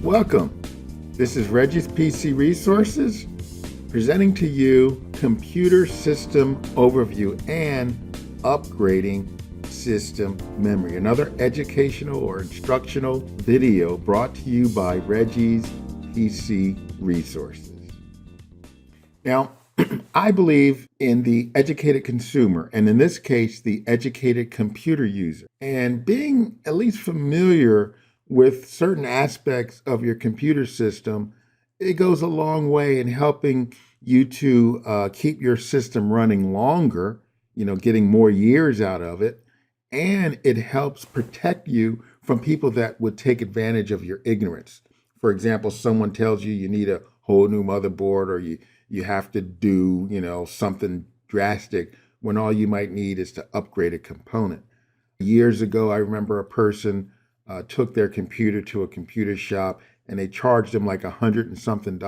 Welcome. This is Reggie's PC Resources presenting to you Computer System Overview and Upgrading System Memory. Another educational or instructional video brought to you by Reggie's PC Resources. Now, I believe in the educated consumer, and in this case, the educated computer user. And being at least familiar with certain aspects of your computer system, it goes a long way in helping you to keep your system running longer, getting more years out of it. And it helps protect you from people that would take advantage of your ignorance. For example, someone tells you you need a whole new motherboard, or you have to do, something drastic, when all you might need is to upgrade a component. Years ago, I remember a person took their computer to a computer shop and they charged him like $100 and something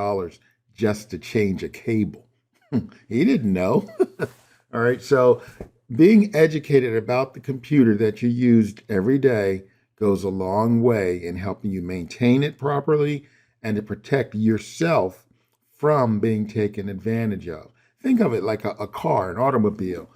just to change a cable. He didn't know. All right. So being educated about the computer that you used every day goes a long way in helping you maintain it properly and to protect yourself from being taken advantage of. Think of it like a car, an automobile.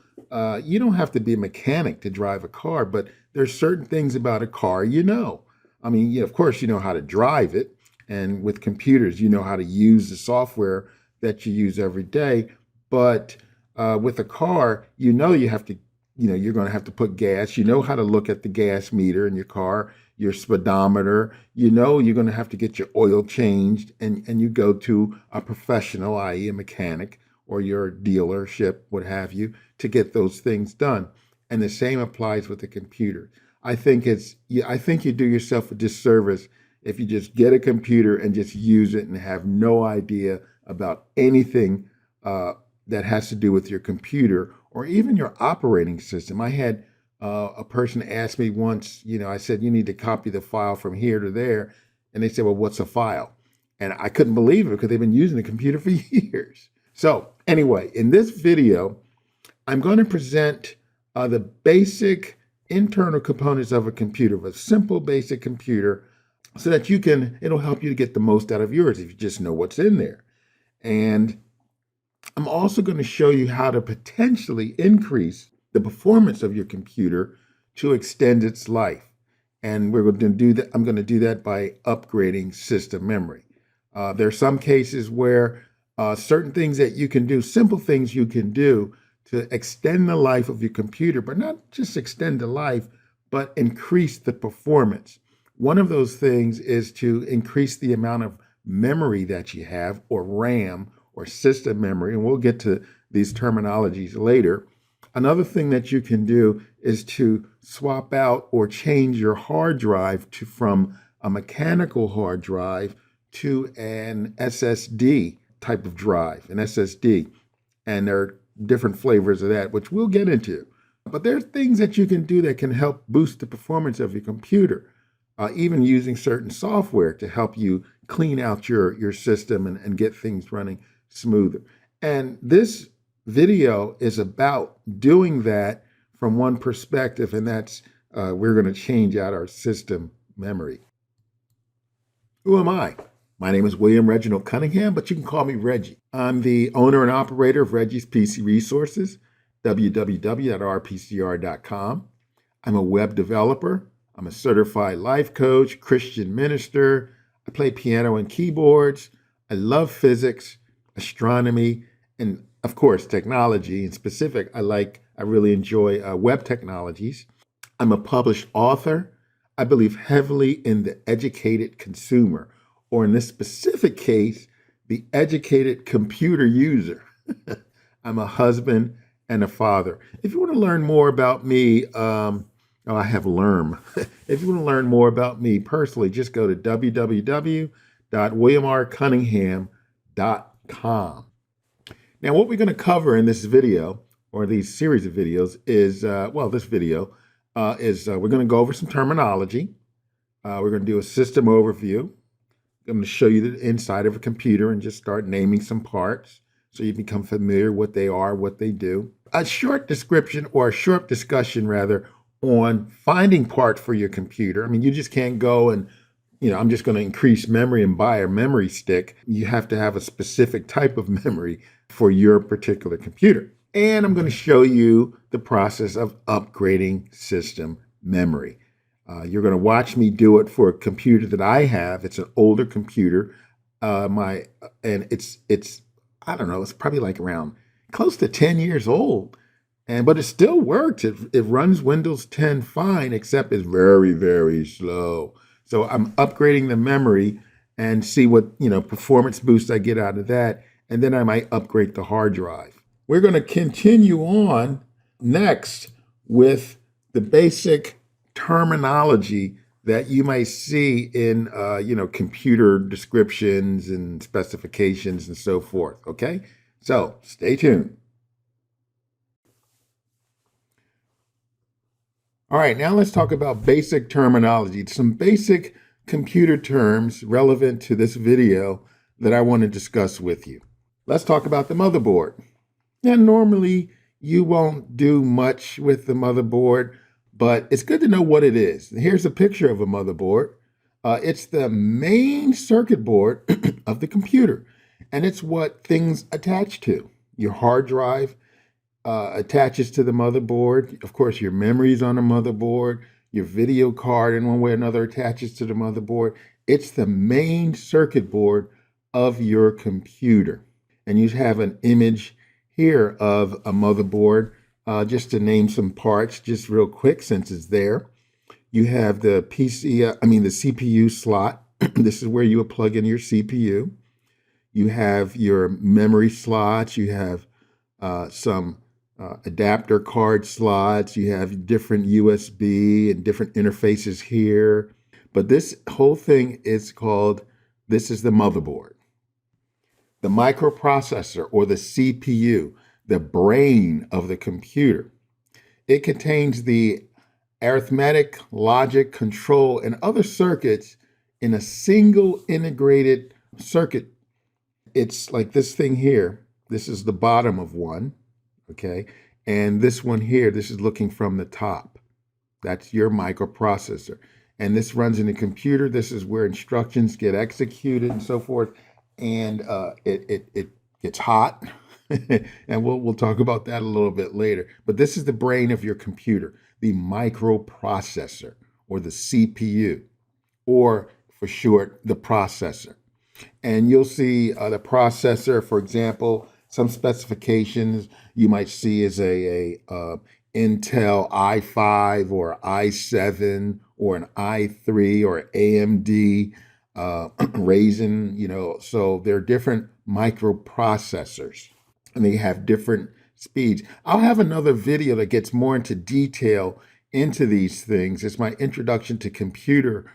You don't have to be a mechanic to drive a car, but there's certain things about a car I mean, of course, you know how to drive it. And with computers, you know how to use the software that you use every day. But with a car, you have to, you're going to have to put gas. You know how to look at the gas meter in your car, your speedometer. You're going to have to get your oil changed, and you go to a professional, i.e. a mechanic, or your dealership, what have you, to get those things done. And the same applies with the computer. I think you do yourself a disservice if you just get a computer and just use it and have no idea about anything that has to do with your computer or even your operating system. I had a person ask me once, I said, you need to copy the file from here to there. And they said, well, what's a file? And I couldn't believe it because they've been using the computer for years. So anyway, in this video, I'm going to present the basic internal components of a computer, of a simple basic computer, so that it'll help you to get the most out of yours if you just know what's in there. And I'm also going to show you how to potentially increase the performance of your computer to extend its life. And we're going to do that. I'm going to do that by upgrading system memory. There are some cases where certain things that you can do, simple things you can do to extend the life of your computer, but not just extend the life, but increase the performance. One of those things is to increase the amount of memory that you have, or RAM, or system memory, and we'll get to these terminologies later. Another thing that you can do is to swap out or change your hard drive from a mechanical hard drive to an SSD type of drive, an SSD. And there are different flavors of that, which we'll get into. But there are things that you can do that can help boost the performance of your computer, even using certain software to help you clean out your system and get things running smoother. And this video is about doing that from one perspective, and that's we're going to change out our system memory. Who am I? My name is William Reginald Cunningham, but you can call me Reggie. I'm the owner and operator of Reggie's PC Resources, www.rpcr.com. I'm a web developer. I'm a certified life coach, Christian minister. I play piano and keyboards. I love physics, astronomy, and of course, technology. In specific, I really enjoy web technologies. I'm a published author. I believe heavily in the educated consumer, or in this specific case, the educated computer user. I'm a husband and a father. If you want to learn more about me, I have LERM. If you want to learn more about me personally, just go to www.williamrcunningham.com. Now, what we're going to cover in this video, or these series of videos, is, this video is we're going to go over some terminology. We're going to do a system overview. I'm going to show you the inside of a computer and just start naming some parts so you become familiar what they are, what they do. A short description, or a short discussion rather, on finding parts for your computer. I mean, you just can't go and I'm just going to increase memory and buy a memory stick. You have to have a specific type of memory for your particular computer. And I'm going to show you the process of upgrading system memory. You're going to watch me do it for a computer that I have. It's an older computer. And it's I don't know, it's probably like around close to 10 years old. But it still works. It runs Windows 10 fine, except it's very, very slow. So I'm upgrading the memory and see what, performance boost I get out of that. And then I might upgrade the hard drive. We're going to continue on next with the basic terminology that you might see in, computer descriptions and specifications and so forth. Okay. So stay tuned. All right, now let's talk about basic terminology, some basic computer terms relevant to this video that I want to discuss with you. Let's talk about the motherboard. Now, normally you won't do much with the motherboard, but it's good to know what it is. Here's a picture of a motherboard. It's the main circuit board of the computer, and it's what things attach to. Your hard drive attaches to the motherboard. Of course, your memory is on the motherboard. Your video card, in one way or another, attaches to the motherboard. It's the main circuit board of your computer. And you have an image here of a motherboard, just to name some parts, just real quick, since it's there. You have the the CPU slot. This is where you would plug in your CPU. You have your memory slots. You have some adapter card slots. You have different USB and different interfaces here. But this whole thing is this is the motherboard. The microprocessor, or the CPU, the brain of the computer. It contains the arithmetic, logic, control, and other circuits in a single integrated circuit. It's like this thing here. This is the bottom of one, okay? And this one here, this is looking from the top. That's your microprocessor. And this runs in the computer. This is where instructions get executed and so forth. And it gets hot. And we'll talk about that a little bit later. But this is the brain of your computer, the microprocessor, or the CPU, or for short, the processor. And you'll see the processor, for example, some specifications you might see is a Intel i5 or i7 or an i3 or AMD Ryzen, so they're different microprocessors and they have different speeds. I'll have another video that gets more into detail into these things. It's my introduction to computer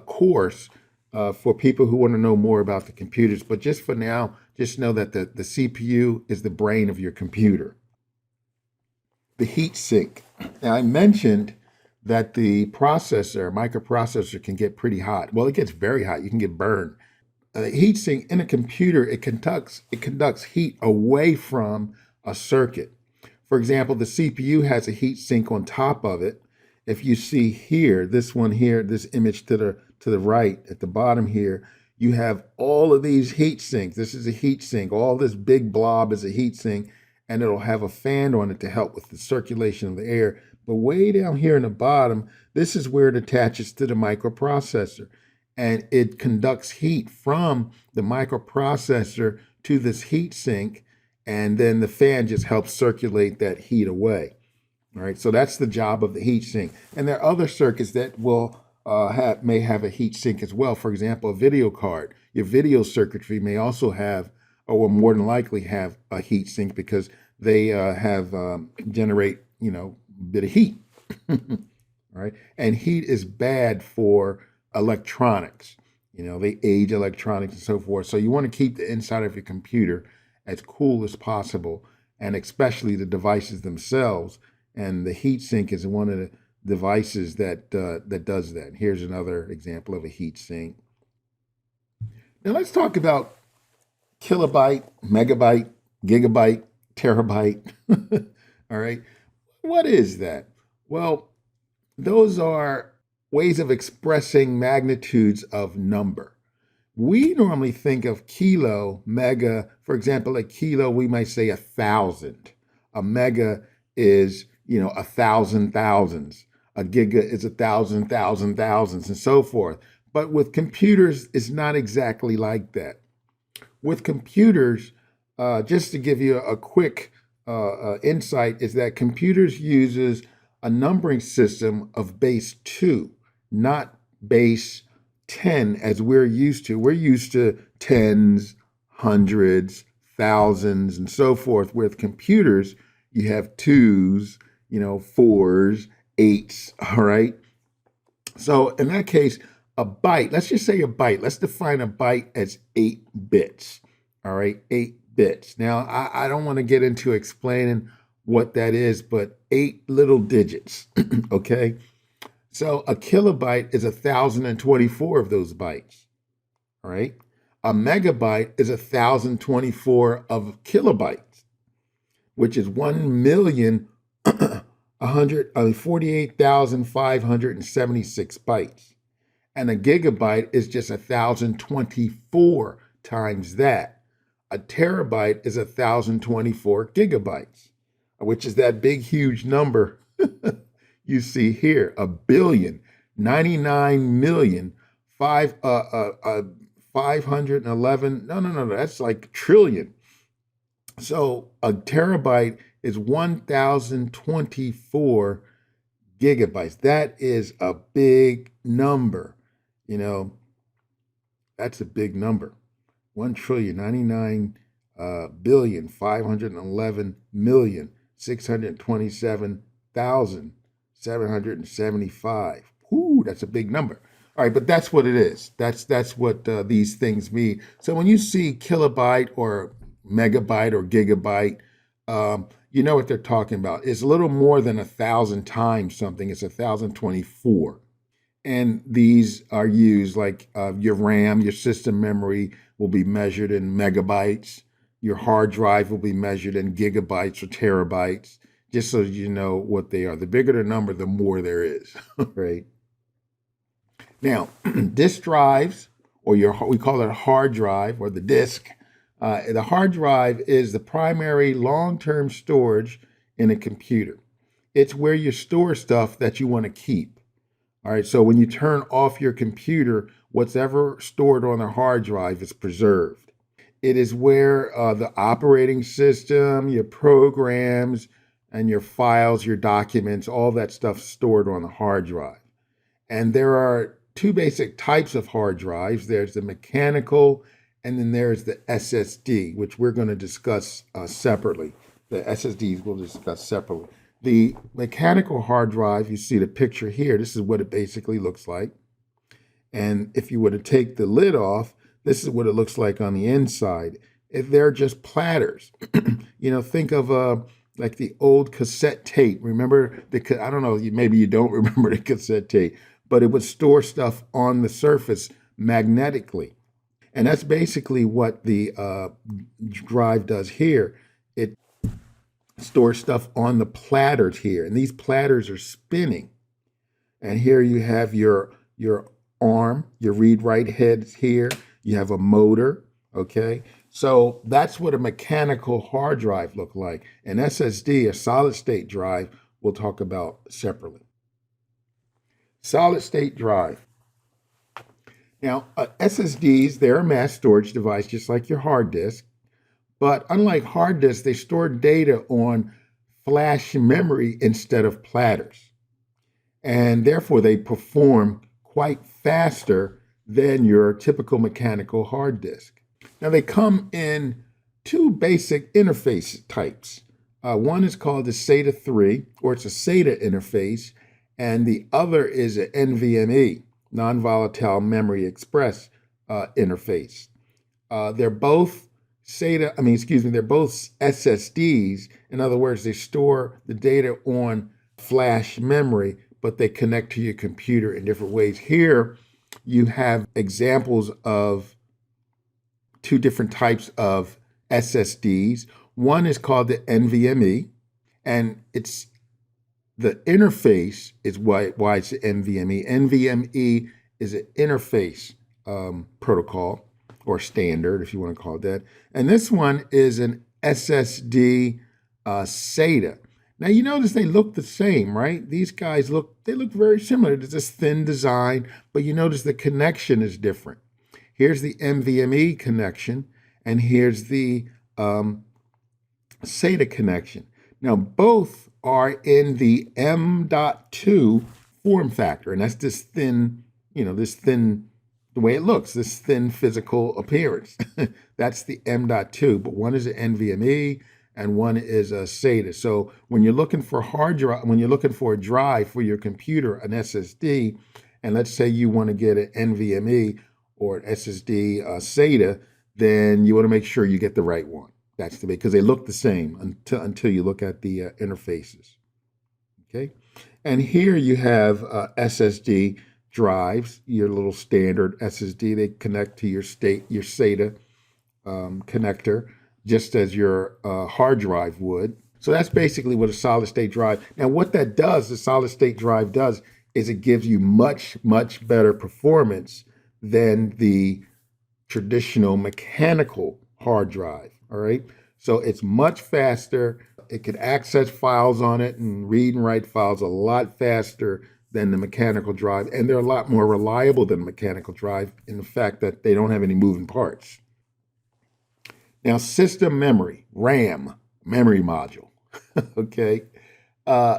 course for people who want to know more about the computers. But just for now, just know that the CPU is the brain of your computer. The heat sink. Now, I mentioned that the microprocessor can get pretty hot. Well, it gets very hot. You can get burned. The heat sink in a computer, it conducts heat away from a circuit. For example, the CPU has a heat sink on top of it. If you see here, this one here, this image to the right at the bottom here, you have all of these heat sinks. This is a heat sink. All this big blob is a heat sink, and it'll have a fan on it to help with the circulation of the air. But way down here in the bottom, this is where it attaches to the microprocessor. And it conducts heat from the microprocessor to this heat sink, and then the fan just helps circulate that heat away. All right, so that's the job of the heat sink. And there are other circuits that will may have a heat sink as well. For example, a video card. Your video circuitry may also have, or will more than likely have, a heat sink because they generate, a bit of heat. All right, and heat is bad for electronics. They age electronics and so forth. So you want to keep the inside of your computer as cool as possible, and especially the devices themselves. And the heat sink is one of the devices that does that. Here's another example of a heat sink. Now let's talk about kilobyte, megabyte, gigabyte, terabyte. All right. What is that? Well, those are ways of expressing magnitudes of number. We normally think of kilo, mega. For example, a kilo, we might say 1,000. A mega is, 1,000 thousands. A giga is 1,000 thousand thousands, and so forth. But with computers, it's not exactly like that. With computers, just to give you a quick insight, is that computers uses a numbering system of base 2, not base 10 as we're used to. We're used to tens, hundreds, thousands, and so forth. With computers, you have twos, fours, eights, all right? So in that case, a byte, let's just say a byte. Let's define a byte as 8 bits, all right? 8 bits. Now, I don't want to get into explaining what that is, but 8 little digits, okay? So a kilobyte is 1,024 of those bytes, all right? A megabyte is 1,024 of kilobytes, which is 1,148,576 bytes. And a gigabyte is just 1,024 times that. A terabyte is 1,024 gigabytes, which is that big, huge number you see here, 511. No, that's like trillion. So a terabyte is 1,024 gigabytes. That is a big number. That's a big number. 1,099,511,627,775. Ooh, that's a big number. All right, but that's what it is. That's what these things mean. So when you see kilobyte or megabyte or gigabyte, you know what they're talking about. It's a little more than 1,000 times something. It's 1,024. And these are used like your RAM, your system memory will be measured in megabytes. Your hard drive will be measured in gigabytes or terabytes, just so you know what they are. The bigger the number, the more there is, right? Now, disk drives, or we call it a hard drive or the disk. The hard drive is the primary long-term storage in a computer. It's where you store stuff that you want to keep. All right, so when you turn off your computer, what's ever stored on a hard drive is preserved. It is where the operating system, your programs, and your files, your documents, all that stuff stored on a hard drive. And there are two basic types of hard drives. There's the mechanical, and then there's the SSD, which we're going to discuss separately. The SSDs we'll discuss separately. The mechanical hard drive, you see the picture here, this is what it basically looks like. And if you were to take the lid off, this is what it looks like on the inside. They're just platters. Think of like the old cassette tape. Remember I don't know, maybe you don't remember the cassette tape, but it would store stuff on the surface magnetically. And that's basically what the drive does here. It store stuff on the platters here, and these platters are spinning. And here you have your arm, your read-write heads here. You have a motor, okay? So that's what a mechanical hard drive look like. An SSD, a solid-state drive, we'll talk about separately. Solid-state drive. Now, SSDs, they're a mass storage device, just like your hard disk. But unlike hard disks, they store data on flash memory instead of platters. And therefore, they perform quite faster than your typical mechanical hard disk. Now, they come in two basic interface types. One is called the SATA 3, or it's a SATA interface, and the other is an NVMe, non-volatile memory express interface. They're both they're both SSDs. In other words, they store the data on flash memory, but they connect to your computer in different ways. Here, you have examples of two different types of SSDs. One is called the NVMe, and it's The interface is why it's NVMe. NVMe is an interface protocol or standard, if you want to call it that. And this one is an SSD SATA. Now you notice they look the same, right? These guys look very similar. It's this thin design, but you notice the connection is different. Here's the NVMe connection, and here's the SATA connection. Now both are in the M.2 form factor, and that's this thin, the way it looks, this thin physical appearance. That's the M.2, but one is an NVMe and one is a SATA. So when you're looking for when you're looking for a drive for your computer, an SSD, and let's say you want to get an NVMe or an SSD SATA, then you want to make sure you get the right one. That's the because they look the same until you look at the interfaces. Okay, and here you have SSD drives, your little standard SSD. They connect to your SATA connector, just as your hard drive would. So that's basically what a solid state drive. Now, what that does, the solid state drive does, is it gives you much, much better performance than the traditional mechanical hard drive. All right. So it's much faster. It can access files on it and read and write files a lot faster than the mechanical drive. And they're a lot more reliable than the mechanical drive in the fact that they don't have any moving parts. Now, system memory, RAM, memory module. Okay.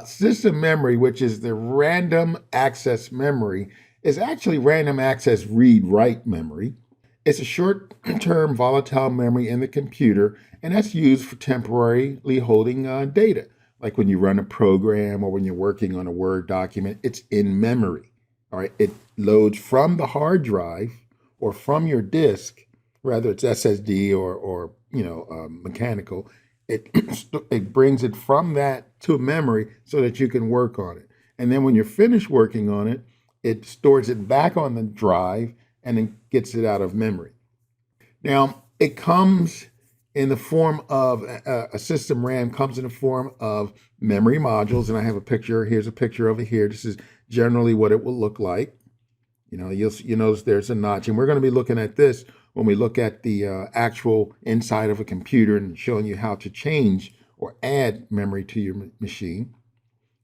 System memory, which is the random access memory, is actually random access read-write memory. It's a short-term volatile memory in the computer, and that's used for temporarily holding data. Like when you run a program or when you're working on a Word document, it's in memory. All right, it loads from the hard drive or from your disk, whether it's SSD or mechanical. It brings it from that to memory so that you can work on it. And then when you're finished working on it, it stores it back on the drive and then gets it out of memory. Now, it comes in the form of a system RAM comes in the form of memory modules. And I have a picture. Here's a picture over here. This is generally what it will look like. You'll notice there's a notch. And we're going to be looking at this when we look at the actual inside of a computer and showing you how to change or add memory to your machine.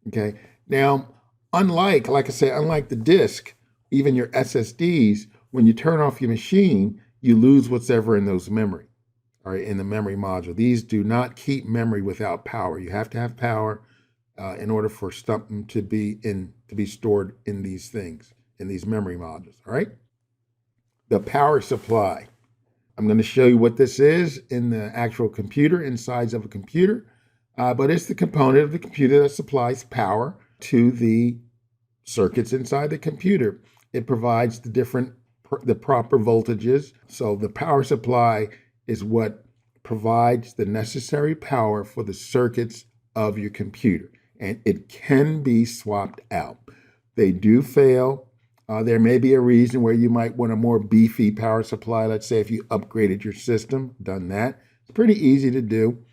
Okay. Now, unlike the disk, even your SSDs, when you turn off your machine, you lose whatever in those memory, all right, in the memory module. These do not keep memory without power. You have to have power in order for something to be stored in these things, in these memory modules, all right? The power supply. I'm going to show you what this is in the actual computer, inside of a computer, but it's the component of the computer that supplies power to the circuits inside the computer. It provides the proper voltages. So the power supply is what provides the necessary power for the circuits of your computer. And it can be swapped out. They do fail. There may be a reason where you might want a more beefy power supply. Let's say if you upgraded your system, done that. It's pretty easy to do.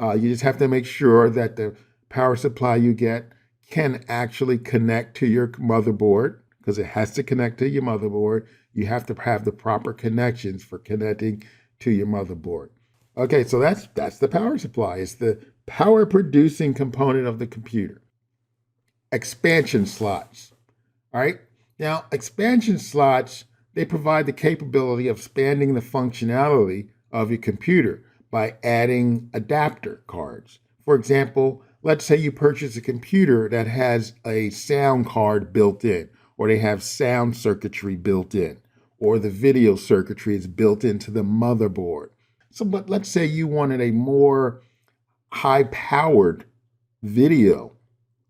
You just have to make sure that the power supply you get can actually connect to your motherboard, because it has to connect to your motherboard. You have to have the proper connections for connecting to your motherboard. Okay, so that's the power supply. It's the power producing component of the computer. Expansion slots. All right. Now, expansion slots, they provide the capability of expanding the functionality of your computer by adding adapter cards. For example, let's say you purchase a computer that has a sound card built in, or they have sound circuitry built in, or the video circuitry is built into the motherboard. So, but let's say you wanted a more high-powered video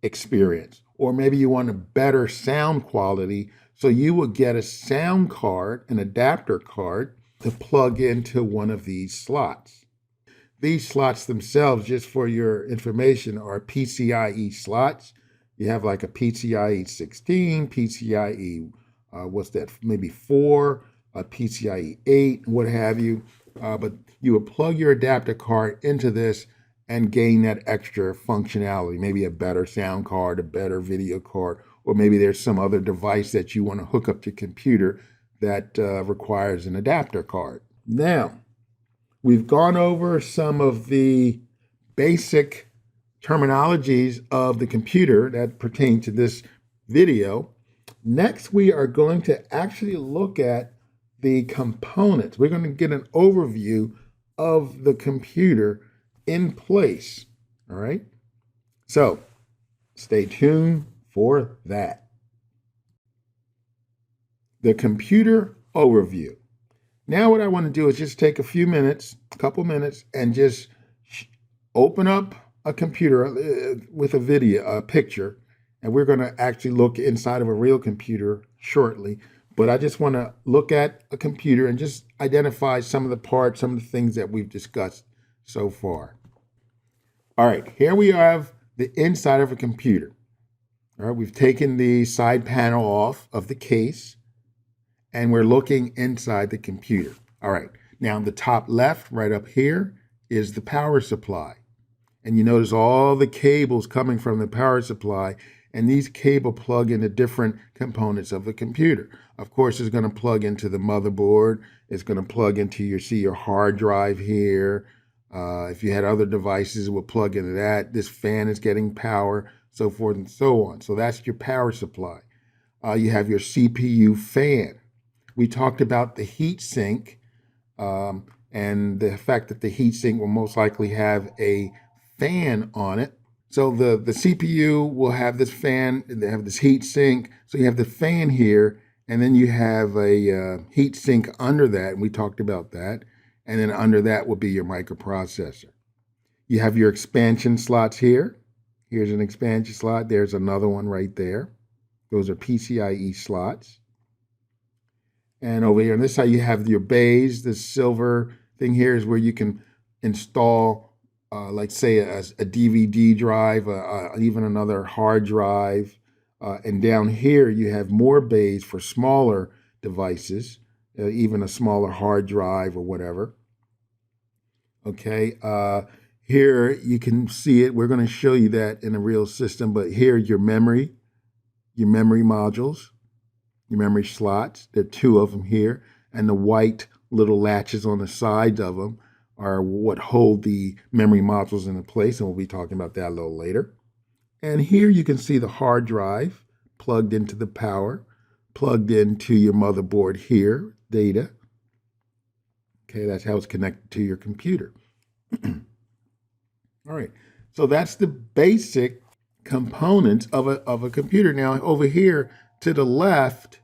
experience, or maybe you want a better sound quality, so you will get a sound card, an adapter card, to plug into one of these slots. These slots themselves, just for your information, are PCIe slots. You have like a PCIe 16, PCIe, maybe 4, a PCIe 8, what have you. But you would plug your adapter card into this, and gain that extra functionality, maybe a better sound card, a better video card, or maybe there's some other device that you want to hook up to your computer that requires an adapter card. Now, we've gone over some of the basic terminologies of the computer that pertain to this video. Next, we are going to actually look at the components. We're going to get an overview of the computer in place. All right. So stay tuned for that. The computer overview. Now what I want to do is just take a few minutes, a couple minutes, and just open up a computer with a video, a picture, and we're going to actually look inside of a real computer shortly. But I just want to look at a computer and just identify some of the parts, some of the things that we've discussed so far. All right, here we have the inside of a computer. All right, we've taken the side panel off of the case, and we're looking inside the computer. All right, now in the top left, right up here, is the power supply. And you notice all the cables coming from the power supply, and these cable plug into different components of the computer. Of course, it's going to plug into the motherboard. It's going to plug into your hard drive here. If you had other devices, it will plug into that. This fan is getting power, so forth and so on. So that's your power supply. You have your CPU fan. We talked about the heat sink and the fact that the heat sink will most likely have a fan on it. So the CPU will have this fan, they have this heat sink. So you have the fan here, and then you have a heat sink under that, and we talked about that. And then under that will be your microprocessor. You have your expansion slots here. Here's an expansion slot. There's another one right there. Those are PCIe slots. And over here on this side, you have your bays. The silver thing here is where you can install, like say, a DVD drive, even another hard drive. And down here, you have more bays for smaller devices, even a smaller hard drive or whatever. Okay, here you can see it. We're going to show you that in a real system, but here your memory modules, your memory slots. There are two of them here, and the white little latches on the sides of them are what hold the memory modules into place, and we'll be talking about that a little later. And here you can see the hard drive plugged into the power, plugged into your motherboard here, data. Okay, that's how it's connected to your computer. All right, so that's the basic components of a computer. Now, over here to the left,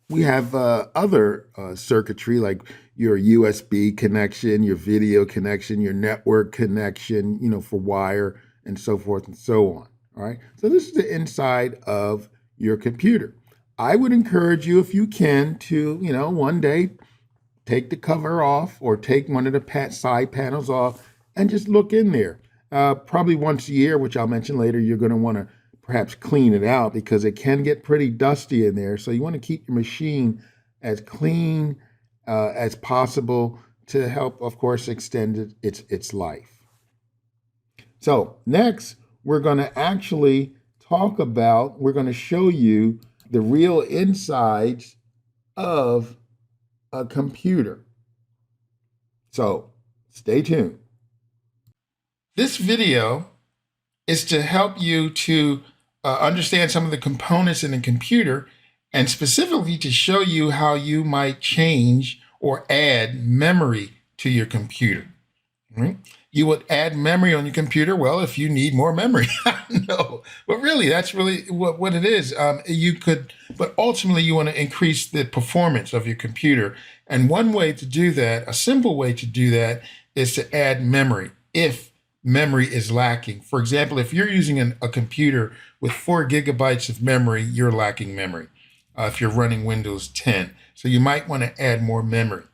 we have other circuitry like your USB connection, your video connection, your network connection, for wire and so forth and so on. All right, so this is the inside of your computer. I would encourage you, if you can, to, one day take the cover off or take one of the side panels off and just look in there. Probably once a year, which I'll mention later, you're going to want to perhaps clean it out because it can get pretty dusty in there. So you want to keep your machine as clean as possible to help, of course, extend its life. So next, we're going to actually we're going to show you the real insides of a computer. So stay tuned. This video is to help you to understand some of the components in a computer, and specifically to show you how you might change or add memory to your computer. Right? You would add memory on your computer, well, if you need more memory. No, but really, that's really what it is. But ultimately, you want to increase the performance of your computer. And one way to do that, a simple way to do that, is to add memory if memory is lacking. For example, if you're using a computer with 4 gigabytes of memory, you're lacking memory if you're running Windows 10. So you might want to add more memory.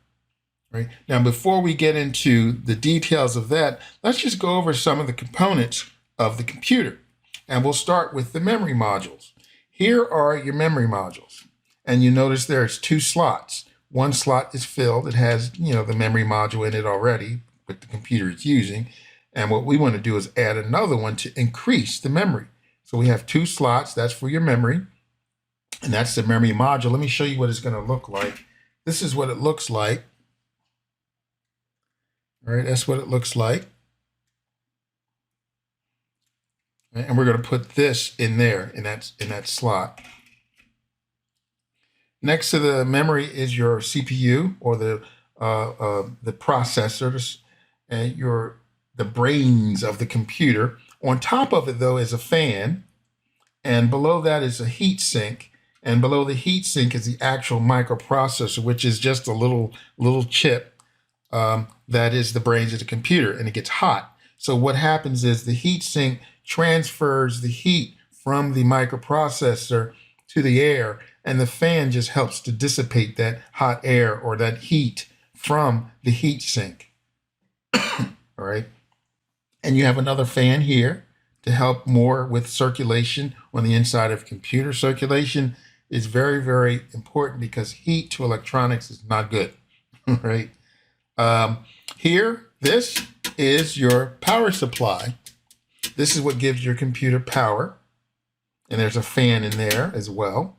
Right? Now, before we get into the details of that, let's just go over some of the components of the computer. And we'll start with the memory modules. Here are your memory modules. And you notice there's 2 slots. One slot is filled. It has, the memory module in it already, what the computer is using. And what we want to do is add another one to increase the memory. So we have 2 slots, that's for your memory, and that's the memory module. Let me show you what it's going to look like. This is what it looks like. All right, that's what it looks like. And we're going to put this in there, in that slot. Next to the memory is your CPU, or the processors, and the brains of the computer. On top of it, though, is a fan, and below that is a heat sink, and below the heat sink is the actual microprocessor, which is just a little chip that is the brains of the computer, and it gets hot. So what happens is the heat sink transfers the heat from the microprocessor to the air, and the fan just helps to dissipate that hot air or that heat from the heat sink. All right. And you have another fan here to help more with circulation on the inside of a computer. Circulation is very, very important because heat to electronics is not good. Right. Here, this is your power supply. This is what gives your computer power. And there's a fan in there as well.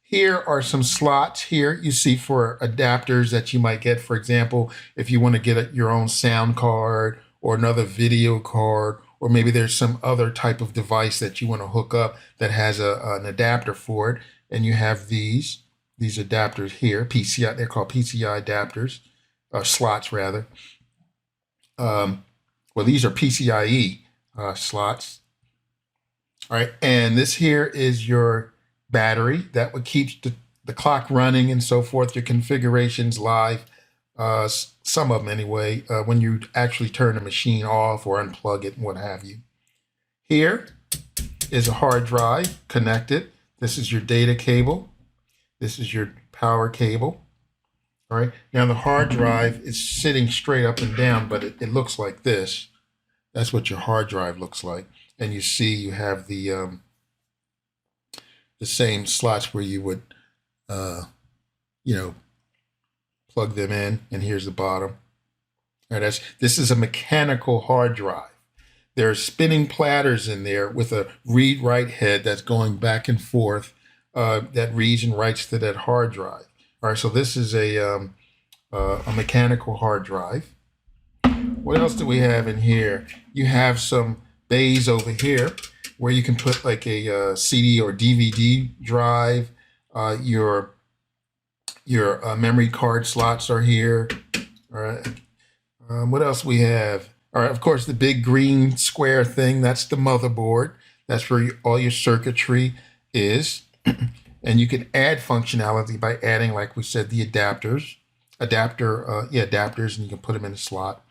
Here are some slots here you see for adapters that you might get. For example, if you want to get your own sound card or another video card, or maybe there's some other type of device that you want to hook up that has an adapter for it. And you have these adapters here, PCI, they're called PCI adapters, or slots rather. Well, these are PCIe slots. All right, and this here is your battery that would keep the clock running and so forth, your configurations live, some of them anyway, when you actually turn the machine off or unplug it and what have you. Here is a hard drive connected. This is your data cable. This is your power cable. All right, now the hard drive is sitting straight up and down, but it looks like this. That's what your hard drive looks like. And you see you have the same slots where you would, plug them in. And here's the bottom. All right, this is a mechanical hard drive. There are spinning platters in there with a read-write head that's going back and forth that reads and writes to that hard drive. All right, so this is a mechanical hard drive. What else do we have in here? You have some bays over here where you can put like a CD or DVD drive. Your memory card slots are here. All right. What else we have? All right, of course, the big green square thing, that's the motherboard. That's where all your circuitry is. And you can add functionality by adding, like we said, the adapters, and you can put them in a slot.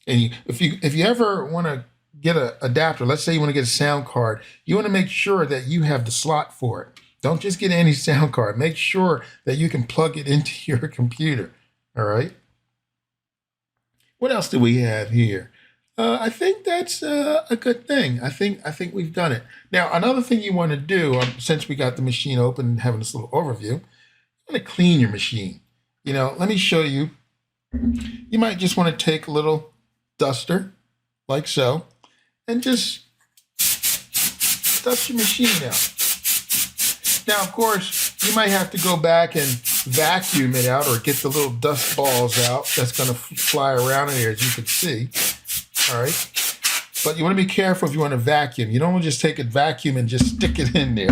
And if you ever want to get an adapter, let's say you want to get a sound card, you want to make sure that you have the slot for it. Don't just get any sound card. Make sure that you can plug it into your computer. All right. What else do we have here? I think that's a good thing. I think we've done it. Now, another thing you want to do, since we got the machine open and having this little overview, you want to clean your machine. Let me show you. You might just want to take a little duster, like so, and just dust your machine out. Now, of course, you might have to go back and vacuum it out or get the little dust balls out that's going to fly around in here, as you can see. All right. But you want to be careful if you want to vacuum. You don't want to just take a vacuum and just stick it in there.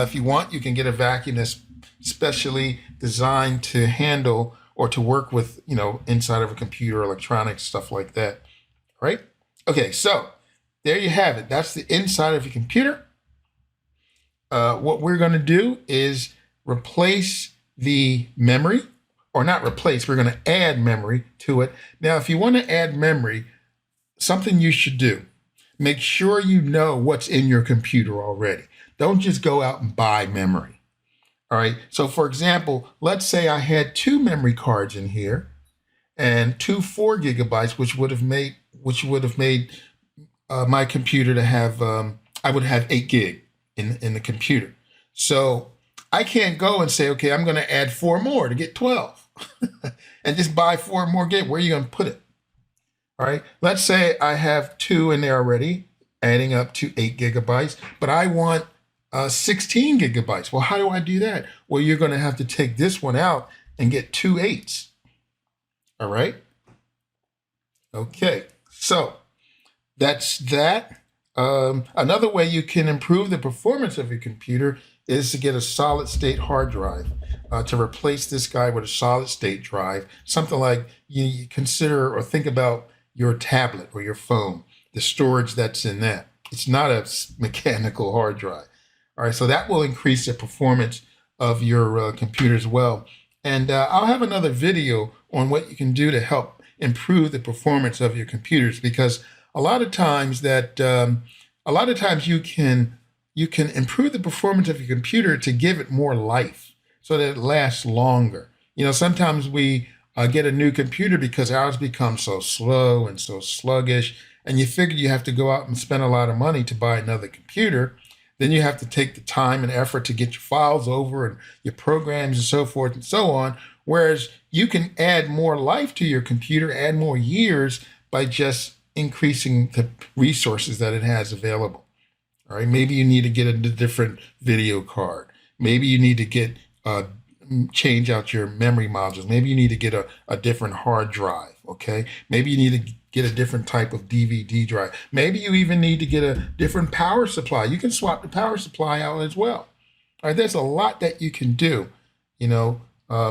If you want, you can get a vacuum that's specially designed to handle or to work with, inside of a computer, electronics, stuff like that. All right. Okay. So there you have it. That's the inside of your computer. What we're going to do is replace the memory, or not replace, we're going to add memory to it. Now, if you want to add memory, something you should do, make sure you know what's in your computer already. Don't just go out and buy memory. All right. So for example, let's say I had 2 memory cards in here and 2 4 gigabytes, which would have made my computer to have, I would have 8 gig in the computer. So I can't go and say, okay, I'm going to add 4 more to get 12. and just buy 4 more gig. Where are you going to put it? All right. Let's say I have 2 in there already, adding up to 8 gigabytes, but I want 16 gigabytes. Well, how do I do that? Well, you're going to have to take this one out and get 2 8s. All right. Okay. So that's that. Another way you can improve the performance of your computer is to get a solid state hard drive, to replace this guy with a solid state drive, something like you consider or think about your tablet or your phone, the storage that's in that. It's not a mechanical hard drive. All right, so that will increase the performance of your computer as well. And I'll have another video on what you can do to help improve the performance of your computers, because a lot of times you can improve the performance of your computer to give it more life so that it lasts longer. You know, sometimes we get a new computer because ours becomes so slow and so sluggish, and you figure you have to go out and spend a lot of money to buy another computer. Then you have to take the time and effort to get your files over and your programs and so forth and so on. Whereas you can add more life to your computer, add more years by just increasing the resources that it has available. All right, maybe you need to get a different video card. Maybe you need to get change out your memory modules. Maybe you need to get a different hard drive. Okay, maybe you need to get a different type of DVD drive. Maybe you even need to get a different power supply. You can swap the power supply out as well. All right, there's a lot that you can do, you know,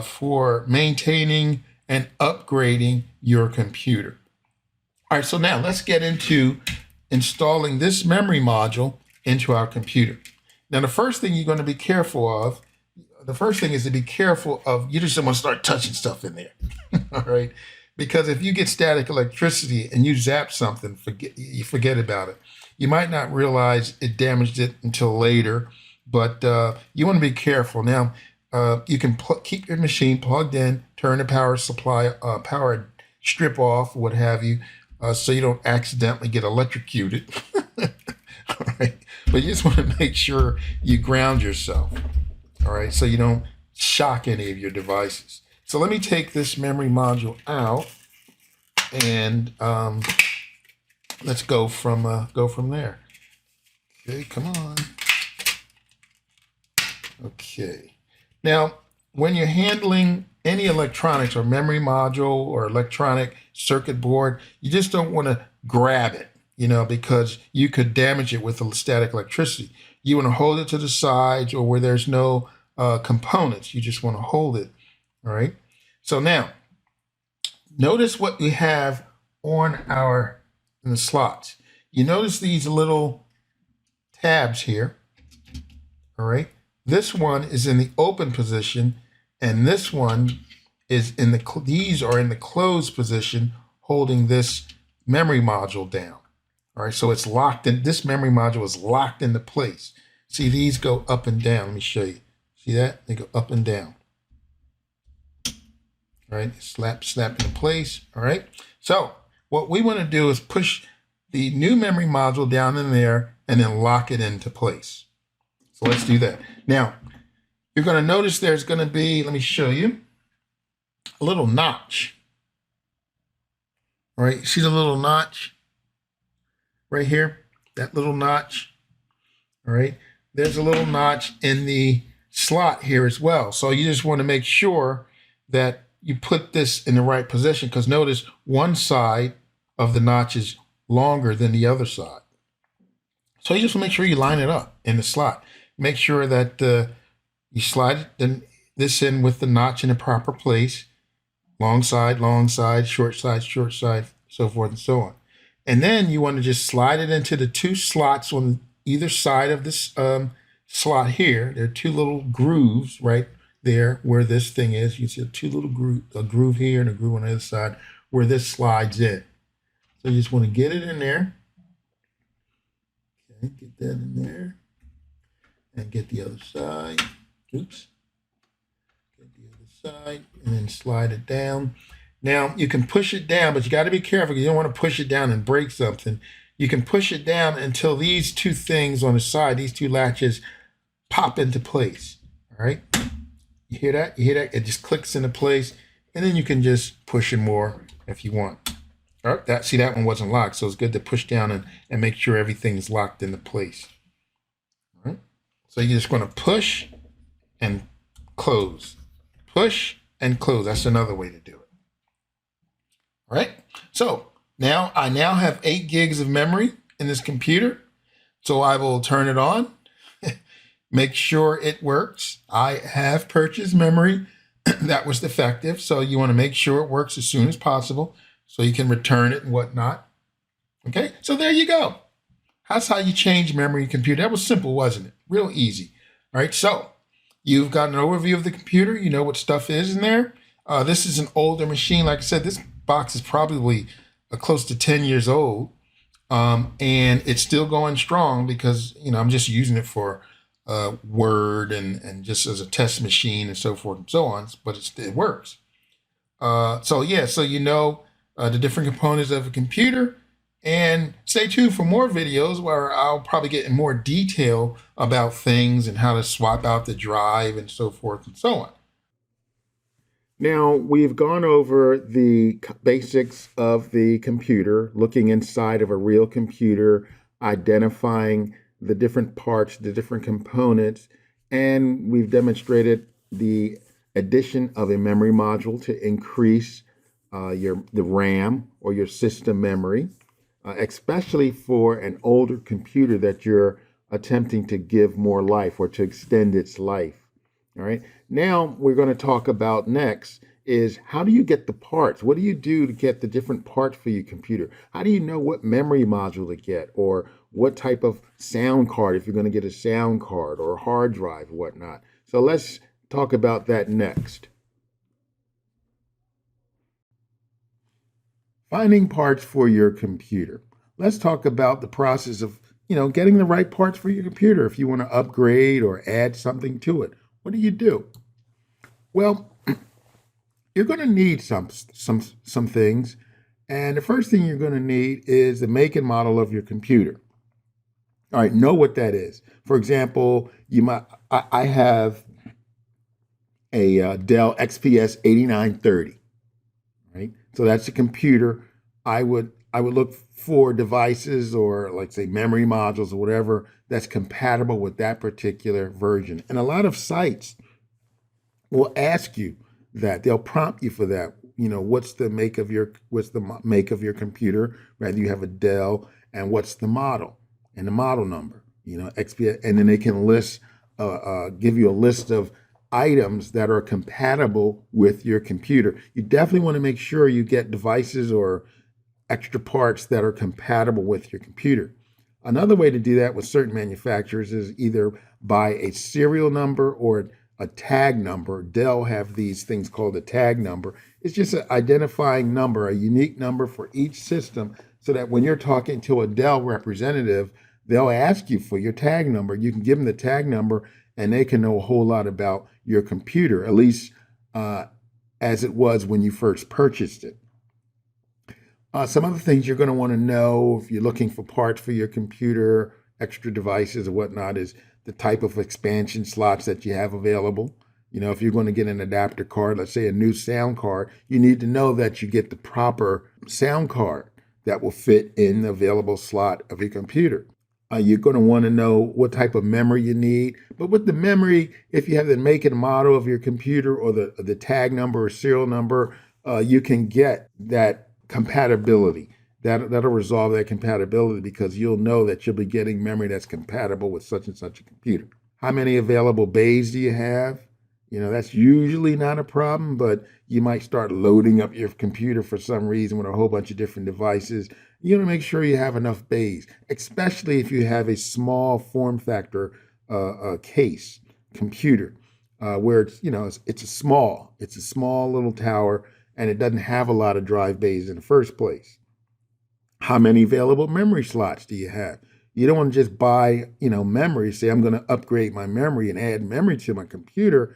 for maintaining and upgrading your computer. All right, so now let's get into installing this memory module into our computer. Now, the first thing you're going to be careful of, you just don't want to start touching stuff in there. All right, because if you get static electricity and you zap something, you forget about it. You might not realize it damaged it until later, but you want to be careful. Now, you can keep your machine plugged in, turn the power supply, power strip off, what have you, so you don't accidentally get electrocuted. All right, but you just want to make sure you ground yourself. All right, so you don't shock any of your devices. So let me take this memory module out, and let's go from there. Okay, come on. Okay. Now, when you're handling any electronics or memory module or electronic circuit board, you just don't want to grab it, you know, because you could damage it with the static electricity. You want to hold it to the sides or where there's no components. You just want to hold it. All right. So now, notice what we have on in the slots. You notice these little tabs here. All right. This one is in the open position, and this one is these are in the closed position, holding this memory module down. All right, so it's locked in. This memory module is locked into place. See, these go up and down. Let me show you. See that? They go up and down. All right, slap into place. All right. So what we want to do is push the new memory module down in there and then lock it into place. So let's do that. Now, you're going to notice there's going to be, let me show you, a little notch. All right, see the little notch right here? That little notch. All right, there's a little notch in the slot here as well. So you just want to make sure that you put this in the right position, because notice one side of the notch is longer than the other side. So you just want to make sure you line it up in the slot. Make sure that you slide this in with the notch in the proper place. Long side, short side, so forth and so on. And then you want to just slide it into the 2 slots on either side of this slot here. There are 2 little grooves right there where this thing is. You see 2 little a groove here and a groove on the other side where this slides in. So you just want to get it in there. Okay, get that in there. And get the other side. Oops. Get the other side and then slide it down. Now you can push it down, but you got to be careful. You don't want to push it down and break something. You can push it down until these 2 things on the side, these 2 latches, pop into place. All right. You hear that? You hear that? It just clicks into place. and then you can just push in more if you want. All right, that one wasn't locked, so it's good to push down and make sure everything is locked into place. All right, so you're just going to push and close, push and close. That's another way to do it. All right, so now I have 8 gigs of memory in this computer, so I will turn it on. Make sure it works. I have purchased memory that was defective, so you want to make sure it works as soon as possible so you can return it and whatnot. Okay, so there you go. That's how you change memory in a computer. That was simple, wasn't it? Real easy. All right, so you've got an overview of the computer. You know what stuff is in there. This is an older machine. Like I said, this box is probably close to 10 years old, and it's still going strong because, you know, I'm just using it for Word and just as a test machine and so forth and so on, but it works. So you know the different components of a computer, and stay tuned for more videos where I'll probably get in more detail about things and how to swap out the drive and so forth and so on. Now, we've gone over the basics of the computer, looking inside of a real computer, identifying the different parts, the different components, and we've demonstrated the addition of a memory module to increase the RAM or your system memory, especially for an older computer that you're attempting to give more life or to extend its life. All right. Now we're going to talk about next is how do you get the parts? What do you do to get the different parts for your computer? How do you know what memory module to get or what type of sound card, if you're going to get a sound card or a hard drive, whatnot? So let's talk about that next. Finding parts for your computer. Let's talk about the process of, getting the right parts for your computer if you want to upgrade or add something to it. What do you do? Well, you're going to need some things, and the first thing you're going to need is the make and model of your computer. All right, know what that is. For example, I have a Dell XPS 8930. Right, so that's a computer. I would look for devices or, like, say, memory modules or whatever that's compatible with that particular version. And a lot of sites will ask you that. They'll prompt you for that. What's the make of your computer? Rather, you have a Dell, and what's the model and the model number? XP, and then they can give you a list of items that are compatible with your computer. You definitely want to make sure you get devices or extra parts that are compatible with your computer. Another way to do that with certain manufacturers is either by a serial number or a tag number. Dell have these things called a tag number. It's just an identifying number, a unique number for each system, so that when you're talking to a Dell representative, they'll ask you for your tag number. You can give them the tag number, and they can know a whole lot about your computer, at least as it was when you first purchased it. Some other things you're going to want to know if you're looking for parts for your computer, extra devices or whatnot, is the type of expansion slots that you have available. If you're going to get an adapter card, let's say a new sound card, you need to know that you get the proper sound card that will fit in the available slot of your computer. You're going to want to know what type of memory you need. But with the memory, if you have the make and model of your computer or the tag number or serial number, you can get that compatibility. That'll resolve that compatibility, because you'll know that you'll be getting memory that's compatible with such and such a computer. How many available bays do you have? That's usually not a problem, but you might start loading up your computer for some reason with a whole bunch of different devices. You want to make sure you have enough bays, especially if you have a small form factor case computer, where it's a small little tower, and it doesn't have a lot of drive bays in the first place. How many available memory slots do you have? You don't want to just buy, memory, say I'm going to upgrade my memory and add memory to my computer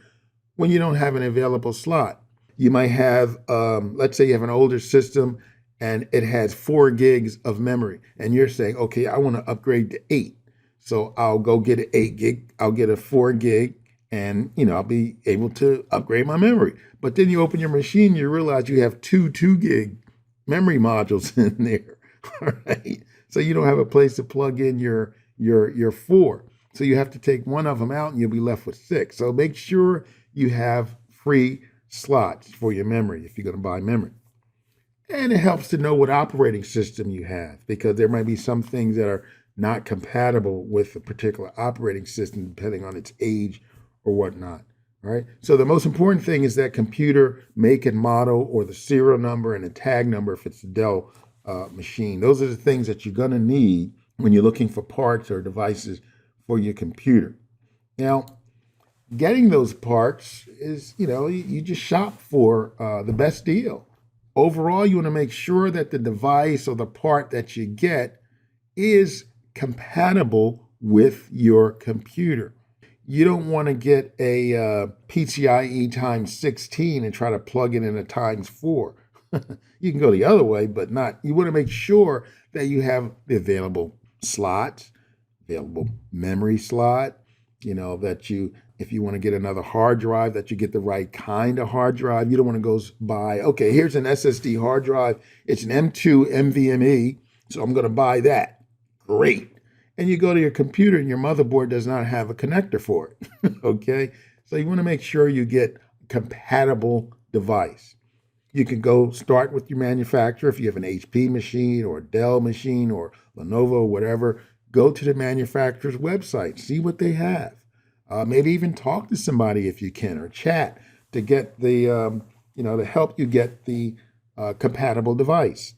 when you don't have an available slot. You might have, let's say you have an older system and it has 4 gigs of memory, and you're saying, okay, I want to upgrade to 8. So I'll go get an 8 gig, I'll get a 4 gig, and I'll be able to upgrade my memory. But then you open your machine, you realize you have two 2 gig memory modules in there. All right. So you don't have a place to plug in your 4. So you have to take one of them out and you'll be left with 6. So make sure you have free slots for your memory if you're going to buy memory. And it helps to know what operating system you have, because there might be some things that are not compatible with a particular operating system depending on its age or whatnot. All right. So the most important thing is that computer make and model, or the serial number and the tag number if it's a Dell machine. Those are the things that you're going to need when you're looking for parts or devices for your computer. Now, getting those parts is, you just shop for the best deal. Overall, you want to make sure that the device or the part that you get is compatible with your computer. You don't want to get a PCIe times 16 and try to plug it in a times 4. You can go the other way, but not. You want to make sure that you have the available slots, available memory slot, that if you want to get another hard drive, that you get the right kind of hard drive. You don't want to go buy, okay, here's an SSD hard drive. It's an M2 NVMe, so I'm going to buy that. Great. And you go to your computer and your motherboard does not have a connector for it. Okay. So you want to make sure you get a compatible device. You can go start with your manufacturer. If you have an HP machine or a Dell machine or Lenovo or whatever, go to the manufacturer's website, see what they have. Maybe even talk to somebody if you can, or chat to get the, to help you get the compatible device.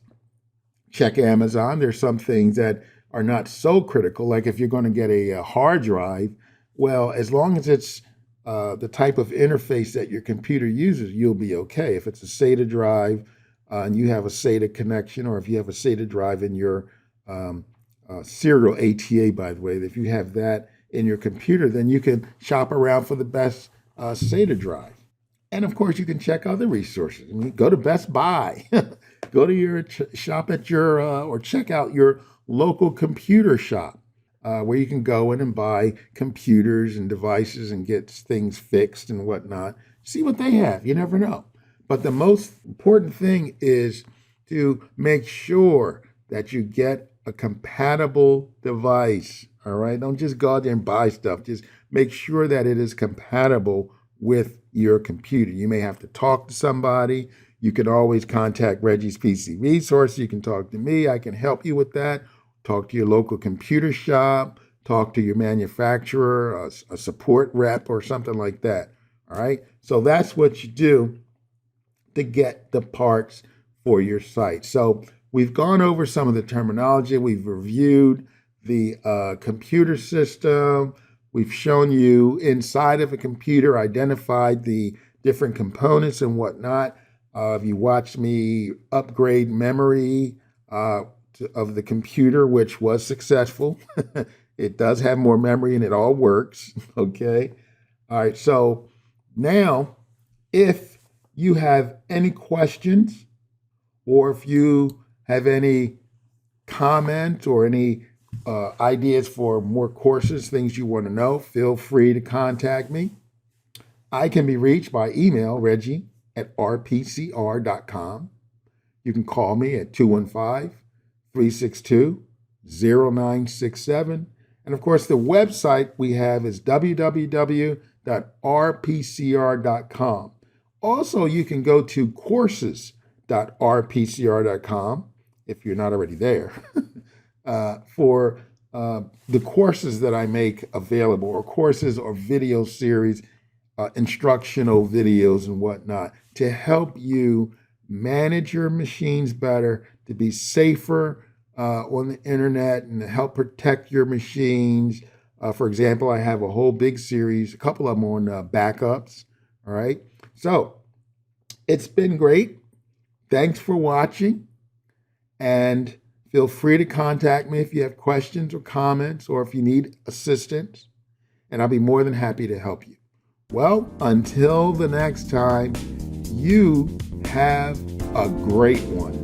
Check Amazon. There's some things that are not so critical. Like if you're going to get a hard drive, well, as long as it's the type of interface that your computer uses, you'll be okay. If it's a SATA drive and you have a SATA connection, or if you have a SATA drive in your serial ATA, by the way, if you have that in your computer, then you can shop around for the best SATA drive. And of course, you can check other resources. Go to Best Buy, go to your shop at your, or check out your local computer shop, where you can go in and buy computers and devices and get things fixed and whatnot. See what they have. You never know. But the most important thing is to make sure that you get a compatible device. All right. Don't just go out there and buy stuff. Just make sure that it is compatible with your computer. You may have to talk to somebody. You can always contact Reggie's PC Resources. You can talk to me. I can help you with that. Talk to your local computer shop. Talk to your manufacturer, a support rep or something like that. All right. So that's what you do to get the parts for your site. So we've gone over some of the terminology. We've reviewed the computer system. We've shown you inside of a computer, identified the different components and whatnot. If you watched me upgrade memory of the computer, which was successful, it does have more memory and it all works. Okay. All right. So now, if you have any questions, or if you have any comment or any ideas for more courses, things you want to know, feel free to contact me. I can be reached by email, reggie@rpcr.com. You can call me at 215-362-0967. And of course, the website we have is www.rpcr.com. Also, you can go to courses.rpcr.com if you're not already there. For the courses that I make available, or courses or video series, instructional videos and whatnot, to help you manage your machines better, to be safer on the internet, and to help protect your machines. For example, I have a whole big series, a couple of them on backups. All right. So it's been great. Thanks for watching. And feel free to contact me if you have questions or comments, or if you need assistance, and I'll be more than happy to help you. Well, until the next time, you have a great one.